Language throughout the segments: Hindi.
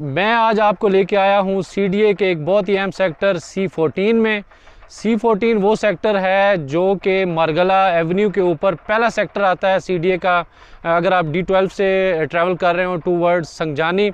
मैं आज आपको लेके आया हूँ सीडीए के एक बहुत ही अहम सेक्टर C14 में। C14 वो सेक्टर है जो कि मरगला एवेन्यू के ऊपर पहला सेक्टर आता है सीडीए का। अगर आप D12 से ट्रैवल कर रहे हो टूवर्ड्स संजानी,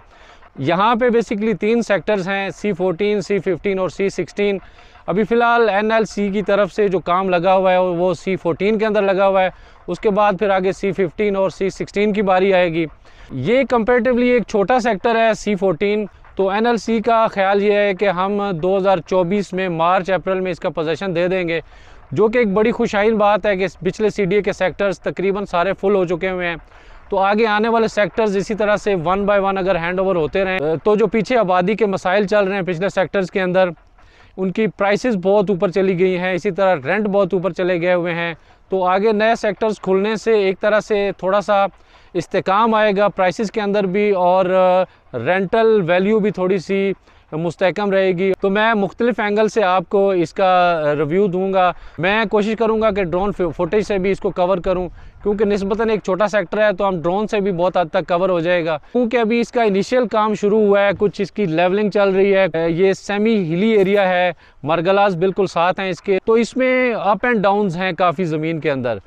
यहाँ पे बेसिकली 3 सेक्टर्स हैं, C14, C15 और C16। अभी फ़िलहाल NLC की तरफ से जो काम लगा हुआ है वो C14 के अंदर लगा हुआ है। उसके बाद फिर आगे C15 और C16 की बारी आएगी। ये कंपैरेटिवली एक छोटा सेक्टर है C14। तो NLC का ख्याल ये है कि हम 2024 में मार्च अप्रैल में इसका पोजीशन दे देंगे, जो कि एक बड़ी खुशाइन बात है कि पिछले सीडीए के सेक्टर्स तकरीबन सारे फुल हो चुके हुए हैं। तो आगे आने वाले सेक्टर्स इसी तरह से 1 बाय 1 अगर हैंड ओवर होते रहें तो जो पीछे आबादी के मसाइल चल रहे हैं पिछले सेक्टर्स के अंदर, उनकी प्राइसेस बहुत ऊपर चली गई हैं, इसी तरह रेंट बहुत ऊपर चले गए हुए हैं। तो आगे नए सेक्टर्स खुलने से एक तरह से थोड़ा सा इस्तेकाम आएगा प्राइसेस के अंदर भी, और रेंटल वैल्यू भी थोड़ी सी मुस्तहकम रहेगी। तो मैं मुख्तलिफ एंगल से आपको इसका रिव्यू दूंगा। मैं कोशिश करूंगा कि ड्रोन फुटेज से भी इसको कवर करूं, क्योंकि निस्बतन एक छोटा सेक्टर है तो हम ड्रोन से भी बहुत हद तक कवर हो जाएगा। क्योंकि अभी इसका इनिशियल काम शुरू हुआ है, कुछ इसकी लेवलिंग चल रही है। ये सेमी हिली एरिया है, मरगलास बिल्कुल साथ हैं इसके, तो इसमें अप एंड डाउन्स हैं काफ़ी। ज़मीन के अंदर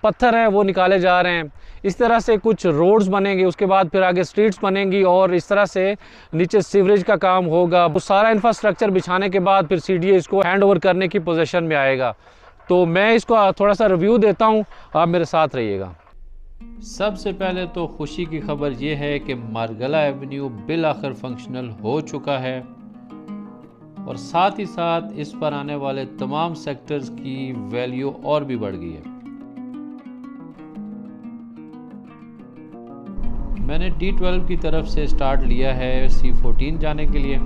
पत्थर हैं वो निकाले जा रहे हैं। इस तरह से कुछ रोड्स बनेंगे, उसके बाद फिर आगे स्ट्रीट्स बनेंगी, और इस तरह से नीचे सीवरेज का काम होगा। वो सारा इंफ्रास्ट्रक्चर बिछाने के बाद फिर सीडीए इसको हैंड ओवर करने की पोजीशन में आएगा। तो मैं इसको थोड़ा सा रिव्यू देता हूँ, आप मेरे साथ रहिएगा। सबसे पहले तो खुशी की खबर ये है कि मरगला एवेन्यू बिल आखिर फंक्शनल हो चुका है, और साथ ही साथ इस पर आने वाले तमाम सेक्टर्स की वैल्यू और भी बढ़ गई है। मैंने D12 की तरफ से स्टार्ट लिया है C14 जाने के लिए।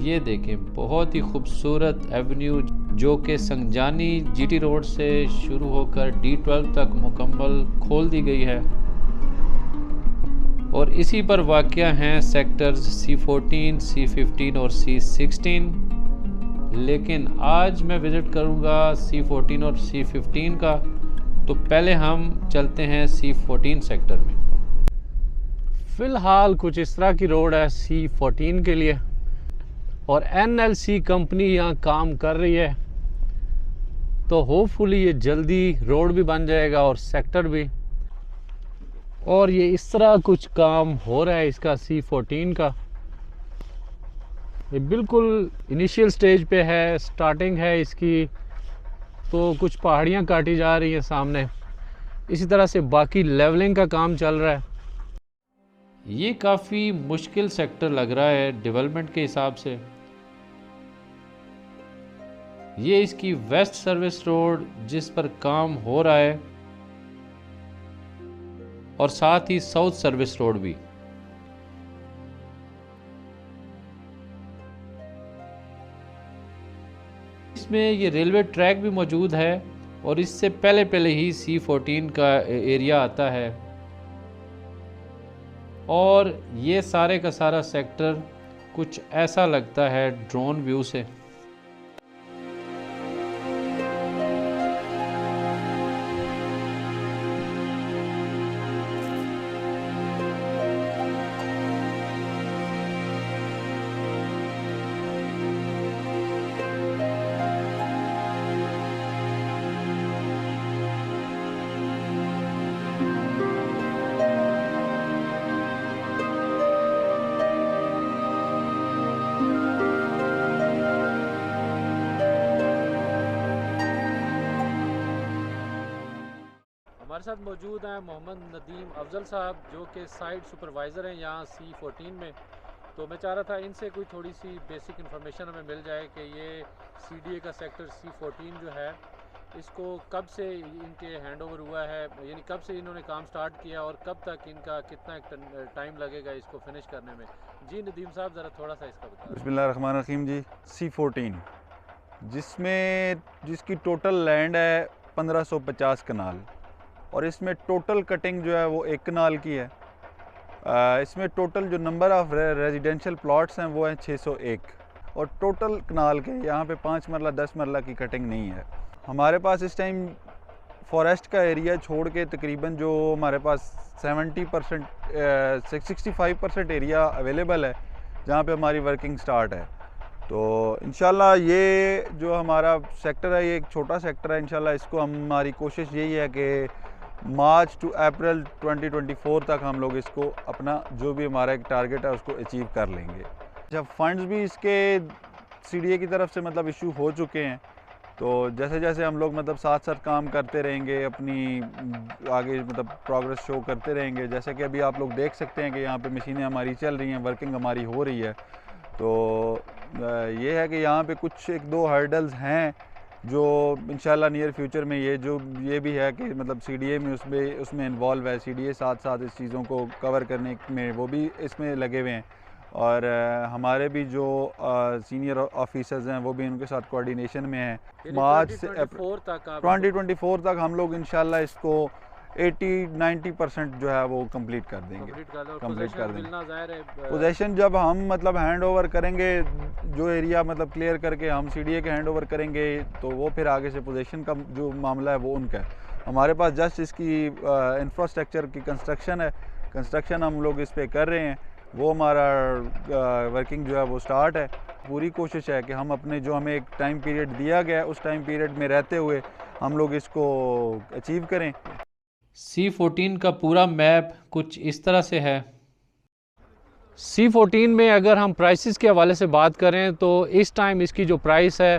ये देखें, बहुत ही खूबसूरत एवेन्यू जो कि संजानी GT रोड से शुरू होकर D12 तक मुकम्मल खोल दी गई है, और इसी पर वाक़या हैं सेक्टर्स C14, C15 और C16। लेकिन आज मैं विज़िट करूँगा C14 और C15 का। तो पहले हम चलते हैं C14 सेक्टर में। फ़िलहाल कुछ इस तरह की रोड है C14 के लिए, और NLC कंपनी यहाँ काम कर रही है। तो होपफुली ये जल्दी रोड भी बन जाएगा और सेक्टर भी। और ये इस तरह कुछ काम हो रहा है इसका C14 का। ये बिल्कुल इनिशियल स्टेज पे है, स्टार्टिंग है इसकी। तो कुछ पहाड़ियाँ काटी जा रही हैं सामने, इसी तरह से बाकी लेवलिंग का काम चल रहा है। ये काफ़ी मुश्किल सेक्टर लग रहा है डेवलपमेंट के हिसाब से। ये इसकी वेस्ट सर्विस रोड जिस पर काम हो रहा है, और साथ ही साउथ सर्विस रोड भी। इसमें ये रेलवे ट्रैक भी मौजूद है, और इससे पहले ही C14 का एरिया आता है। और ये सारे का सारा सेक्टर कुछ ऐसा लगता है ड्रोन व्यू से। हमारे साथ मौजूद हैं मोहम्मद नदीम अफजल साहब, जो कि साइट सुपरवाइज़र हैं यहाँ C14 में। तो मैं चाह रहा था इनसे कोई थोड़ी सी बेसिक इन्फॉर्मेशन हमें मिल जाए कि ये सीडीए का सेक्टर C14 जो है, इसको कब से इनके हैंड ओवर हुआ है, यानी कब से इन्होंने काम स्टार्ट किया, और कब तक इनका कितना टाइम लगेगा इसको फिनिश करने में। जी नदीम साहब, ज़रा थोड़ा सा इसका बताएं। बिस्मिल्लाहिर्रहमानिर्रहीम जी। C14 जिसकी टोटल लैंड है 1550 कनाल, और इसमें टोटल कटिंग जो है वो 1 कनाल की है। इसमें टोटल जो नंबर ऑफ़ रेजिडेंशियल प्लॉट्स हैं वो हैं 601, और टोटल कनाल के यहाँ पे 5 मरला 10 मरला की कटिंग नहीं है। हमारे पास इस टाइम फॉरेस्ट का एरिया छोड़ के तकरीबन जो हमारे पास 70% 65% एरिया अवेलेबल है जहाँ पे हमारी वर्किंग स्टार्ट है। तो इंशाल्लाह ये जो हमारा सेक्टर है ये एक छोटा सेक्टर है, इंशाल्लाह इसको हमारी कोशिश यही है कि मार्च टू अप्रैल 2024 तक हम लोग इसको अपना जो भी हमारा एक टारगेट है उसको अचीव कर लेंगे। जब फंड्स भी इसके CDA की तरफ से मतलब इशू हो चुके हैं, तो जैसे जैसे हम लोग मतलब साथ साथ काम करते रहेंगे, अपनी आगे मतलब प्रोग्रेस शो करते रहेंगे। जैसे कि अभी आप लोग देख सकते हैं कि यहाँ पे मशीनें हमारी चल रही हैं, वर्किंग हमारी हो रही है। तो ये है कि यहाँ पे कुछ एक दो हर्डल्स हैं जो इंशाल्लाह नियर फ्यूचर में ये भी है कि मतलब CDA में उसमें इन्वॉल्व है, CDA साथ साथ इस चीज़ों को कवर करने में वो भी इसमें लगे हुए हैं। और हमारे भी जो सीनियर ऑफिसर्स हैं वो भी उनके साथ कोऑर्डिनेशन में हैं। मार्च से 2024 तक हम लोग इंशाल्लाह इसको 80-90% जो है वो कंप्लीट कर देंगे। पोजेशन जब हम मतलब हैंड ओवर करेंगे, जो एरिया मतलब क्लियर करके हम CDA के हैंड ओवर करेंगे, तो वो फिर आगे से पोजेशन का जो मामला है वो उनका है। हमारे पास जस्ट इसकी इंफ्रास्ट्रक्चर की कंस्ट्रक्शन हम लोग इस पर कर रहे हैं, वो हमारा वर्किंग जो है वो स्टार्ट है। पूरी कोशिश है कि हम अपने जो हमें एक टाइम पीरियड दिया गया है उस टाइम पीरियड में रहते हुए हम लोग इसको अचीव करें। C14 का पूरा मैप कुछ इस तरह से है। C14 में अगर हम प्राइसेस के हवाले से बात करें तो इस टाइम इसकी जो प्राइस है,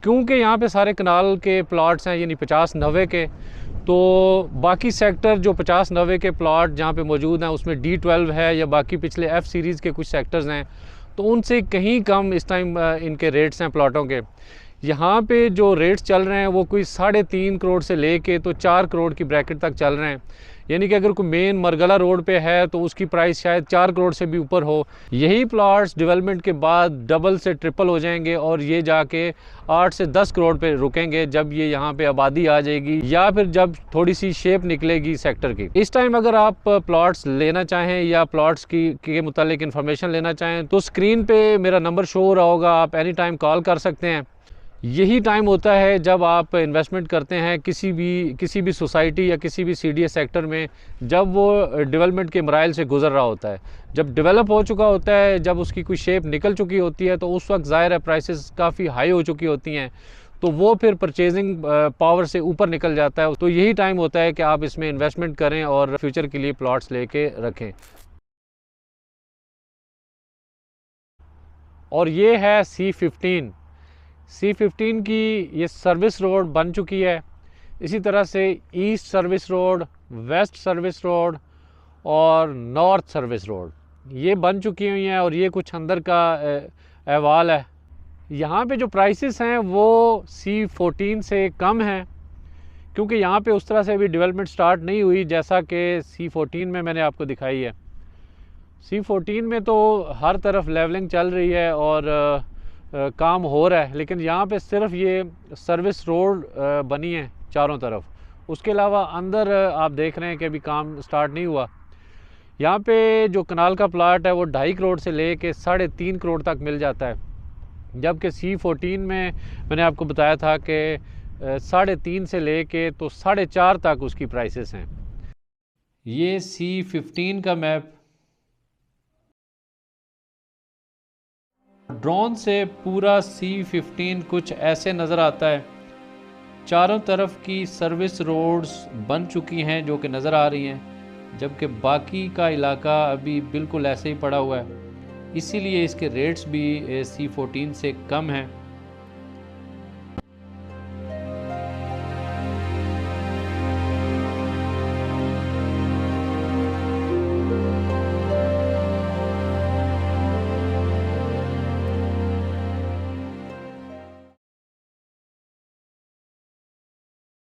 क्योंकि यहाँ पे सारे कनाल के प्लॉट्स हैं यानी 50-90 के, तो बाकी सेक्टर जो 50-90 के प्लॉट जहाँ पे मौजूद हैं उसमें D12 है या बाकी पिछले F सीरीज़ के कुछ सेक्टर्स हैं, तो उनसे कहीं कम इस टाइम इनके रेट्स हैं प्लॉटों के। यहाँ पे जो रेट्स चल रहे हैं वो कोई 3.5 करोड़ से लेके तो 4 करोड़ की ब्रैकेट तक चल रहे हैं। यानी कि अगर कोई मेन मरगला रोड पे है तो उसकी प्राइस शायद 4 करोड़ से भी ऊपर हो। यही प्लॉट्स डेवलपमेंट के बाद डबल से ट्रिपल हो जाएंगे और ये जाके 8 से 10 करोड़ पे रुकेंगे जब ये यहाँ पे आबादी आ जाएगी या फिर जब थोड़ी सी शेप निकलेगी सेक्टर की। इस टाइम अगर आप प्लॉट्स लेना चाहें या प्लॉट्स के मुतालिक इन्फॉर्मेशन लेना चाहें तो स्क्रीन पे मेरा नंबर शो हो रहा होगा, आप एनी टाइम कॉल कर सकते हैं। यही टाइम होता है जब आप इन्वेस्टमेंट करते हैं किसी भी सोसाइटी या किसी भी CDA सेक्टर में, जब वो डेवलपमेंट के मराइल से गुजर रहा होता है, जब डेवलप हो चुका होता है, जब उसकी कोई शेप निकल चुकी होती है, तो उस वक्त ज़ाहिर है प्राइसेस काफ़ी हाई हो चुकी होती हैं, तो वो फिर परचेजिंग पावर से ऊपर निकल जाता है। तो यही टाइम होता है कि आप इसमें इन्वेस्टमेंट करें और फ्यूचर के लिए प्लॉट्स लेके रखें। और ये है C15 की ये सर्विस रोड बन चुकी है। इसी तरह से east service road, west service road और नॉर्थ सर्विस रोड ये बन चुकी हुई हैं और ये कुछ अंदर का अहवाल है। यहाँ पे जो प्राइसेस हैं वो C14 से कम हैं, क्योंकि यहाँ पे उस तरह से अभी डेवलपमेंट स्टार्ट नहीं हुई जैसा कि C14 में मैंने आपको दिखाई है। C14 में तो हर तरफ लेवलिंग चल रही है और काम हो रहा है, लेकिन यहाँ पे सिर्फ ये सर्विस रोड बनी है चारों तरफ। उसके अलावा अंदर आप देख रहे हैं कि अभी काम स्टार्ट नहीं हुआ। यहाँ पे जो कनाल का प्लाट है वो 2.5 करोड़ से ले के 3.5 करोड़ तक मिल जाता है, जबकि C14 में मैंने आपको बताया था कि 3.5 से ले के तो 4.5 तक उसकी प्राइसेस हैं। ये C15 का मैप ड्रोन से पूरा C15 कुछ ऐसे नज़र आता है। चारों तरफ की सर्विस रोड्स बन चुकी हैं जो कि नज़र आ रही हैं, जबकि बाकी का इलाका अभी बिल्कुल ऐसे ही पड़ा हुआ है। इसीलिए इसके रेट्स भी C14 से कम हैं।